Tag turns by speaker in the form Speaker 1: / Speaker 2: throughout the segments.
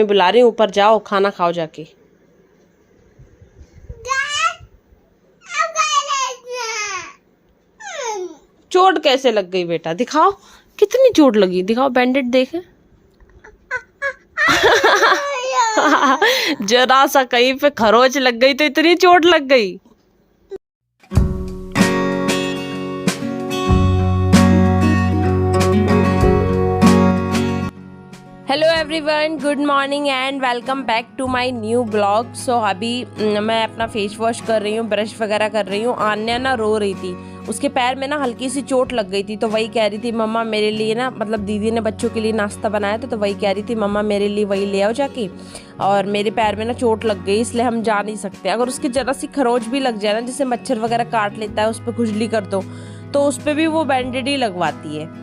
Speaker 1: Mummy बुला रही हूँ, ऊपर जाओ खाना खाओ जाके। चोट कैसे लग गई बेटा, दिखाओ कितनी चोट लगी, दिखाओ बैंडेड देखे। जरा सा कहीं पे खरोच लग गई तो इतनी चोट लग गई। Hello everyone, good morning and welcome back to my new blog. So अभी मैं अपना फेस वॉश कर रही हूँ, ब्रश वगैरह कर रही हूँ। आन्या ना रो रही थी, उसके पैर में ना हल्की सी चोट लग गई थी, तो वही कह रही थी मम्मा मेरे लिए ना, मतलब दीदी ने बच्चों के लिए नाश्ता बनाया था, तो वही कह रही थी मम्मा मेरे लिए वही ले आओ जाके। और मेरे पैर में ना चोट लग गई, इसलिए हम जा नहीं सकते। अगर उसकी जरा सी खरोच भी लग जाए ना, जैसे मच्छर वगैरह काट लेता है, उस पर खुजली कर दो तो उस पर भी वो बैंडेड ही लगवाती है।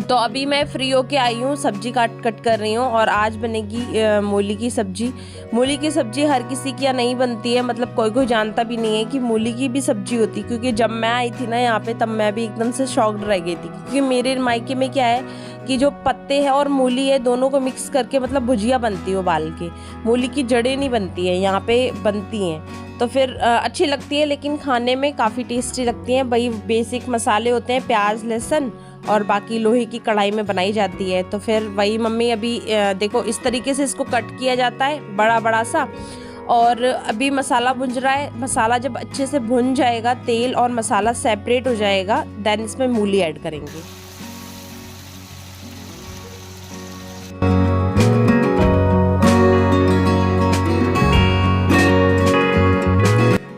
Speaker 1: तो अभी मैं फ्री होके आई हूँ, सब्जी कट कर रही हूँ और आज बनेगी मूली की सब्जी। मूली की सब्जी हर किसी की यहाँ नहीं बनती है, मतलब कोई कोई जानता भी नहीं है कि मूली की भी सब्जी होती, क्योंकि जब मैं आई थी ना यहाँ पे तब मैं भी एकदम से शॉक्ड रह गई थी। क्योंकि मेरे मायके में क्या है कि जो पत्ते हैं और मूली है दोनों को मिक्स करके मतलब भुजिया बनती है उबाल के। मूली की जड़ें नहीं बनती है, यहाँ पे बनती हैं, तो फिर अच्छी लगती है, लेकिन खाने में काफ़ी टेस्टी लगती हैं। भाई बेसिक मसाले होते हैं, प्याज लहसुन और बाकी लोहे की कढ़ाई में बनाई जाती है। तो फिर वही मम्मी अभी देखो इस तरीके से इसको कट किया जाता है बड़ा बड़ा सा, और अभी मसाला भुन रहा है। मसाला जब अच्छे से भुन जाएगा, तेल और मसाला सेपरेट हो जाएगा, देन इसमें मूली ऐड करेंगे।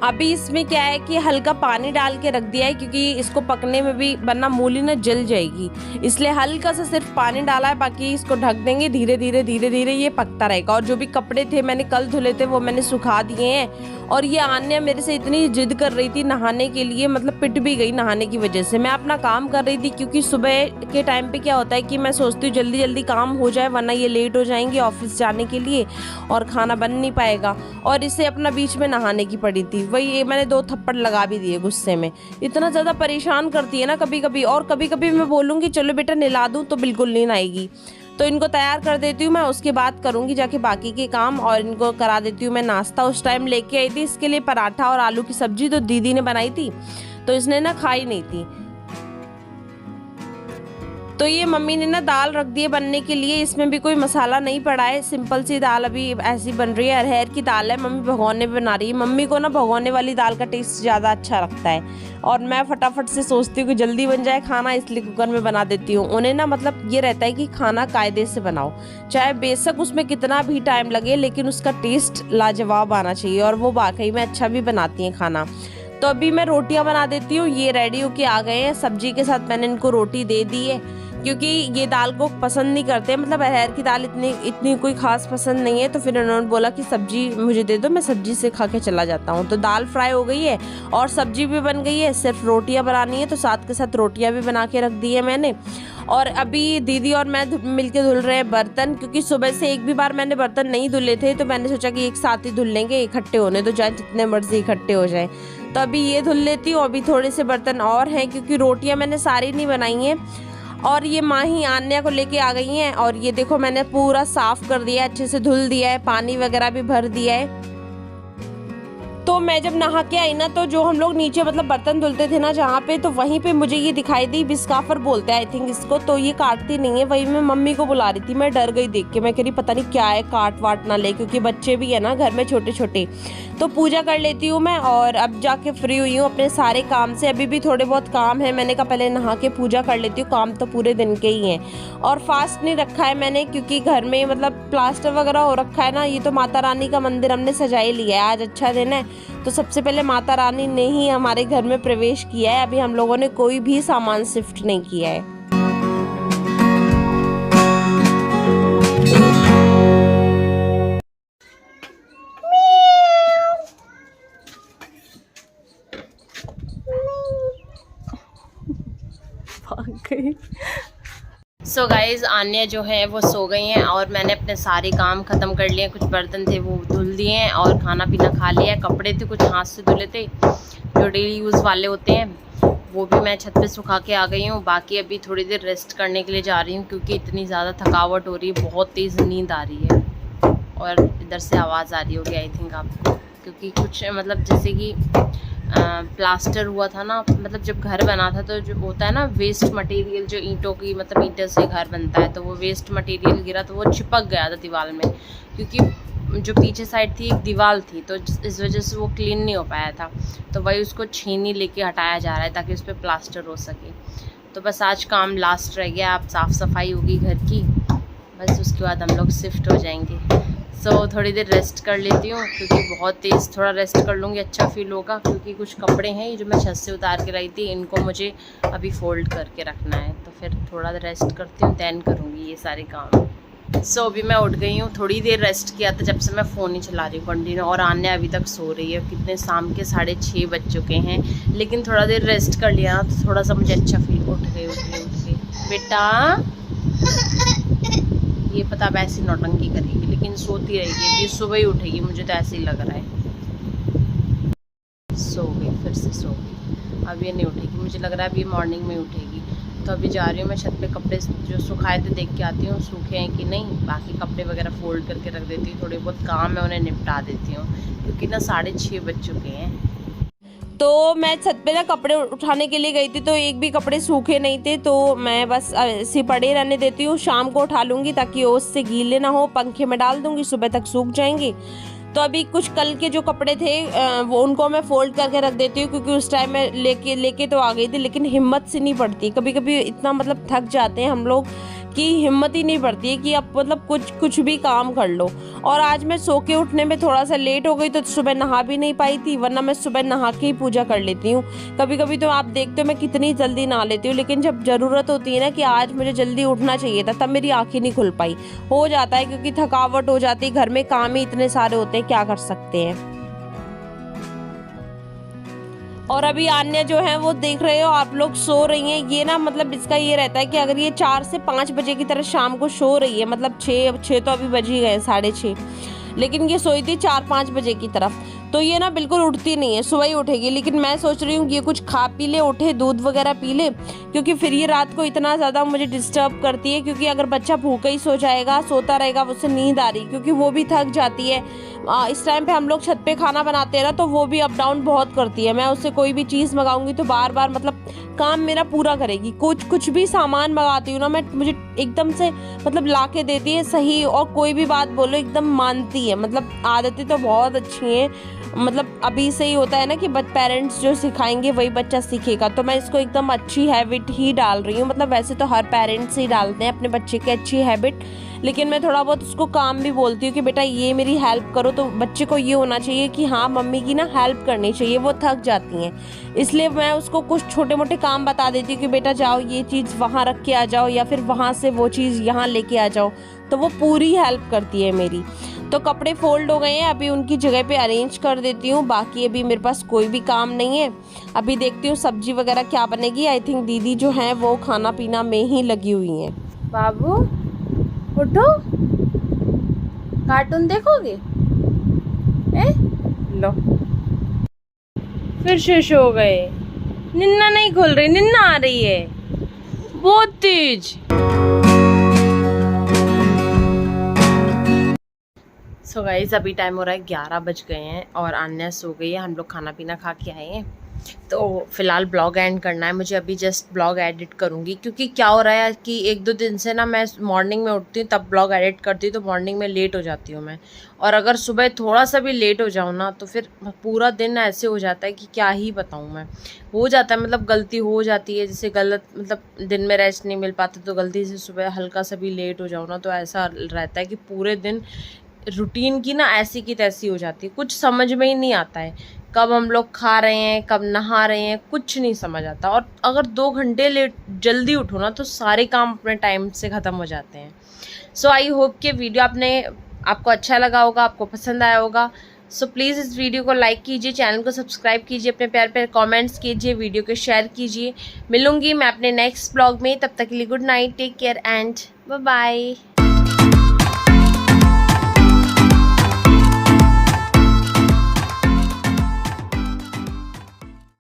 Speaker 1: अभी इसमें क्या है कि हल्का पानी डाल के रख दिया है, क्योंकि इसको पकने में भी, वरना मूली ना जल जाएगी, इसलिए हल्का सा सिर्फ पानी डाला है। बाकी इसको ढक देंगे, धीरे धीरे ये पकता रहेगा। और जो भी कपड़े थे मैंने कल धुले थे वो मैंने सुखा दिए हैं। और ये आन्या मेरे से इतनी जिद कर रही थी नहाने के लिए, मतलब पिट भी गई नहाने की वजह से। मैं अपना काम कर रही थी, क्योंकि सुबह के टाइम पे क्या होता है कि मैं सोचती हूँ जल्दी जल्दी काम हो जाए, वरना ये लेट हो जाएंगे ऑफिस जाने के लिए और खाना बन नहीं पाएगा। और इसे अपना बीच में नहाने की पड़ी थी, वही ये मैंने 2 थप्पड़ लगा भी दिए गुस्से में। इतना ज़्यादा परेशान करती है ना कभी कभी, और कभी कभी मैं बोलूँगी चलो बेटा नहला दूँ तो बिल्कुल नहीं नहाएगी। तो इनको तैयार कर देती हूँ मैं, उसके बाद करूँगी जाके बाकी के काम, और इनको करा देती हूँ मैं नाश्ता। उस टाइम लेके आई थी इसके लिए पराठा और आलू की सब्जी, तो दीदी ने बनाई थी, तो इसने ना खाई नहीं थी। तो ये मम्मी ने ना दाल रख दी है बनने के लिए, इसमें भी कोई मसाला नहीं पड़ा है, सिंपल सी दाल अभी ऐसी बन रही है। अरहर की दाल है, मम्मी भगोने पे बना रही है। मम्मी को ना भगोने वाली दाल का टेस्ट ज़्यादा अच्छा लगता है, और मैं फटाफट से सोचती हूँ कि जल्दी बन जाए खाना, इसलिए कुकर में बना देती हूँ। उन्हें ना मतलब ये रहता है कि खाना कायदे से बनाओ, चाहे बेशक उसमें कितना भी टाइम लगे, लेकिन उसका टेस्ट लाजवाब आना चाहिए, और वो वाकई में अच्छा भी बनाती हैं खाना। तो अभी मैं रोटियां बना देती हूँ। ये रेडी होके आ गए हैं, सब्जी के साथ मैंने इनको रोटी दे दी है, क्योंकि ये दाल को पसंद नहीं करते, मतलब अरहर की दाल इतनी कोई खास पसंद नहीं है। तो फिर उन्होंने बोला कि सब्जी मुझे दे दो, मैं सब्जी से खा के चला जाता हूँ। तो दाल फ्राई हो गई है और सब्जी भी बन गई है, सिर्फ रोटियां बनानी है, तो साथ के साथ रोटियां भी बना के रख दी है मैंने। और अभी दीदी और मैं मिलके धुल रहे हैं बर्तन, क्योंकि सुबह से एक भी बार मैंने बर्तन नहीं धुले थे, तो मैंने सोचा कि एक साथ ही धुल लेंगे, इकट्ठे होने तो चाहे जितने मर्जी इकट्ठे हो जाए। तो अभी ये धुल लेती हूँ, अभी थोड़े से बर्तन और हैं, क्योंकि रोटियां मैंने सारी नहीं बनाई हैं। और ये माँ ही आन्या को लेके आ गई हैं, और ये देखो मैंने पूरा साफ कर दिया है, अच्छे से धुल दिया है, पानी वगैरह भी भर दिया है। तो मैं जब नहा के आई ना, तो जो हम लोग नीचे मतलब बर्तन धुलते थे ना जहाँ पे, तो वहीं पे मुझे ये दिखाई दी, बिस्काफर बोलते हैं आई थिंक इसको, तो ये काटती नहीं है। वही मैं मम्मी को बुला रही थी, मैं डर गई देख के, मैं कह रही पता नहीं क्या है, काट वाट ना ले, क्योंकि बच्चे भी है ना घर में छोटे छोटे। तो पूजा कर लेती हूँ मैं, और अब जाके फ्री हुई हूँ अपने सारे काम से। अभी भी थोड़े बहुत काम है, मैंने कहा पहले नहा के पूजा कर लेती हूँ, काम तो पूरे दिन के ही हैं। और फास्ट नहीं रखा है मैंने, क्योंकि घर में मतलब प्लास्टर वगैरह हो रखा है ना। ये तो माता रानी का मंदिर हमने सजा ही लिया है, आज अच्छा दिन है, तो सबसे पहले माता रानी ने ही हमारे घर में प्रवेश किया है। अभी हम लोगों ने कोई भी सामान शिफ्ट नहीं किया है। सो गाइज आन्या जो है वो सो गई हैं, और मैंने अपने सारे काम ख़त्म कर लिए। कुछ बर्तन थे वो धुल दिए हैं, और खाना पीना खा लिया। कपड़े थे कुछ हाथ से धुले थे जो डेली यूज़ वाले होते हैं, वो भी मैं छत पे सुखा के आ गई हूँ। बाकी अभी थोड़ी देर रेस्ट करने के लिए जा रही हूँ, क्योंकि इतनी ज़्यादा थकावट हो रही है, बहुत तेज़ नींद आ रही है। और इधर से आवाज़ आ रही होगी आई थिंक आपको, क्योंकि कुछ मतलब जैसे कि प्लास्टर हुआ था ना, मतलब जब घर बना था तो जो होता है ना वेस्ट मटेरियल, जो ईंटों की मतलब ईंटों से घर बनता है, तो वो वेस्ट मटेरियल गिरा तो वो चिपक गया था दीवार में, क्योंकि जो पीछे साइड थी एक दीवार थी, तो इस वजह से वो क्लीन नहीं हो पाया था। तो वही उसको छीनी लेके हटाया जा रहा है ताकि उस पर प्लास्टर हो सके। तो बस आज काम लास्ट रह गया, अब साफ़ सफाई होगी घर की, बस उसके बाद हम लोग शिफ्ट हो जाएंगे। सो थोड़ी देर रेस्ट कर लेती हूँ, क्योंकि बहुत तेज़ थोड़ा रेस्ट कर लूँगी अच्छा फील होगा, क्योंकि कुछ कपड़े हैं ये जो मैं छत से उतार के लाई थी, इनको मुझे अभी फोल्ड करके रखना है, तो फिर थोड़ा रेस्ट करती हूँ, दैन करूँगी ये सारे काम। सो अभी मैं उठ गई हूँ, थोड़ी देर रेस्ट किया था, जब से मैं फ़ोन ही चला रही हूँ कंटिन्यू, और आन्या अभी तक सो रही है। कितने शाम के 6:30 बज चुके हैं, लेकिन थोड़ा देर रेस्ट कर लिया तो थोड़ा सा मुझे अच्छा फील। उठ गई बेटा, ये पता अब ऐसी नौटंकी करेगी लेकिन सोती रहेगी, अभी सुबह ही उठेगी, मुझे तो ऐसे ही लग रहा है। सो गई, फिर से सो गई, अब ये नहीं उठेगी, मुझे लग रहा है अब ये मॉर्निंग में उठेगी। तो अभी जा रही हूँ मैं छत पे, कपड़े जो सुखाए थे देख के आती हूँ सूखे हैं कि नहीं, बाकी कपड़े वगैरह फोल्ड करके रख देती हूँ, थोड़े बहुत काम है उन्हें निपटा देती हूँ, क्योंकि ना 6:30 बज चुके हैं। तो मैं छत पे ना कपड़े उठाने के लिए गई थी, तो एक भी कपड़े सूखे नहीं थे, तो मैं बस ऐसे पड़े रहने देती हूँ, शाम को उठा लूँगी ताकि ओस से गीले ना हो, पंखे में डाल दूँगी, सुबह तक सूख जाएंगे। तो अभी कुछ कल के जो कपड़े थे वो उनको मैं फोल्ड करके रख देती हूँ, क्योंकि उस टाइम मैं लेके तो आ गई थी, लेकिन हिम्मत से नहीं पड़ती, कभी कभी इतना मतलब थक जाते हैं हम लोग कि हिम्मत ही नहीं पड़ती है कि अब मतलब कुछ भी काम कर लो। और आज मैं सो के उठने में थोड़ा सा लेट हो गई, तो सुबह नहा भी नहीं पाई थी, वरना मैं सुबह नहा के ही पूजा कर लेती हूँ। कभी कभी तो आप देखते हो मैं कितनी जल्दी नहा लेती हूँ, लेकिन जब ज़रूरत होती है ना कि आज मुझे जल्दी उठना चाहिए था, तब मेरी आँखें नहीं खुल पाई। हो जाता है क्योंकि थकावट हो जाती है, घर में काम ही इतने सारे होते हैं, क्या कर सकते हैं। और अभी आन्या जो है वो देख रहे हो आप लोग सो रही हैं। ये ना मतलब इसका ये रहता है कि अगर ये 4 से 5 बजे की तरह शाम को सो रही है, मतलब 6 तो अभी बज ही गए 6:30, लेकिन ये सोई थी 4-5 बजे की तरफ, तो ये ना बिल्कुल उठती नहीं है, सुबह ही उठेगी। लेकिन मैं सोच रही हूँ ये कुछ खा पी ले, उठे दूध वगैरह पी ले, क्योंकि फिर ये रात को इतना ज़्यादा मुझे डिस्टर्ब करती है, क्योंकि अगर बच्चा भूखा ही सो जाएगा, सोता रहेगा, उससे नींद आ रही, क्योंकि वो भी थक जाती है। इस टाइम पे हम लोग छत पे खाना बनाते हैं ना, तो वो भी अप डाउन बहुत करती है। मैं उससे कोई भी चीज़ मंगाऊंगी तो बार बार मतलब काम मेरा पूरा करेगी। कुछ भी सामान मंगाती हूँ ना मैं, मुझे एकदम से मतलब ला के देती है सही, और कोई भी बात बोलो एकदम मानती है। मतलब आदतें तो बहुत अच्छी हैं, मतलब अभी से ही होता है ना कि पेरेंट्स जो सिखाएंगे वही बच्चा सीखेगा, तो मैं इसको एकदम अच्छी हैबिट ही डाल रही हूँ। मतलब वैसे तो हर पेरेंट्स ही डालते हैं अपने बच्चे की अच्छी हैबिट, लेकिन मैं थोड़ा बहुत उसको काम भी बोलती हूँ कि बेटा ये मेरी हेल्प करो, तो बच्चे को ये होना चाहिए कि हाँ मम्मी की ना हेल्प करनी चाहिए, वो थक जाती हैं। इसलिए मैं उसको कुछ छोटे मोटे काम बता देती हूँ कि बेटा जाओ ये चीज़ वहाँ रख के आ जाओ, या फिर वहाँ से वो चीज़ यहाँ लेके आ जाओ, तो वो पूरी हेल्प करती है मेरी। तो कपड़े फोल्ड हो गए हैं, अभी उनकी जगह पे अरेंज कर देती हूँ। बाकी अभी मेरे पास कोई भी काम नहीं है, अभी देखती हूँ सब्जी वगैरह क्या बनेगी। आई थिंक दीदी जो है वो खाना पीना में ही लगी हुई हैं। बाबू उठो, कार्टून देखोगे? लो, फिर शुश हो गए, निन्ना नहीं खुल रही, निन्ना आ रही है बहुत तेज। सो गाइस अभी टाइम हो रहा है 11 बज गए हैं और आन्या सो गई है, हम लोग खाना पीना खा के आए हैं। तो फ़िलहाल ब्लॉग एंड करना है मुझे, अभी जस्ट ब्लॉग एडिट करूँगी, क्योंकि क्या हो रहा है कि 1-2 दिन से ना मैं मॉर्निंग में उठती हूँ तब ब्लॉग एडिट करती हूँ, तो मॉर्निंग में लेट हो जाती हूँ मैं, और अगर सुबह थोड़ा सा भी लेट हो जाऊँ ना तो फिर पूरा दिन ऐसे हो जाता है कि क्या ही बताऊँ मैं। हो जाता है मतलब गलती हो जाती है, जैसे गलत मतलब दिन में रेस्ट नहीं मिल पाता, तो गलती से सुबह हल्का सा भी लेट हो जाऊँ ना तो ऐसा रहता है कि पूरे दिन रूटीन की ना ऐसी की तैसी हो जाती है, कुछ समझ में ही नहीं आता है, कब हम लोग खा रहे हैं, कब नहा रहे हैं, कुछ नहीं समझ आता। और अगर 2 घंटे लेट जल्दी उठो ना तो सारे काम अपने टाइम से ख़त्म हो जाते हैं। सो आई होप कि वीडियो आपको अच्छा लगा होगा, आपको पसंद आया होगा। सो प्लीज़ इस वीडियो को लाइक कीजिए, चैनल को सब्सक्राइब कीजिए, अपने प्यार प्यार कमेंट्स कीजिए, वीडियो को शेयर कीजिए। मिलूंगी मैं अपने नेक्स्ट ब्लॉग में, तब तक के लिए good night, take care and bye bye.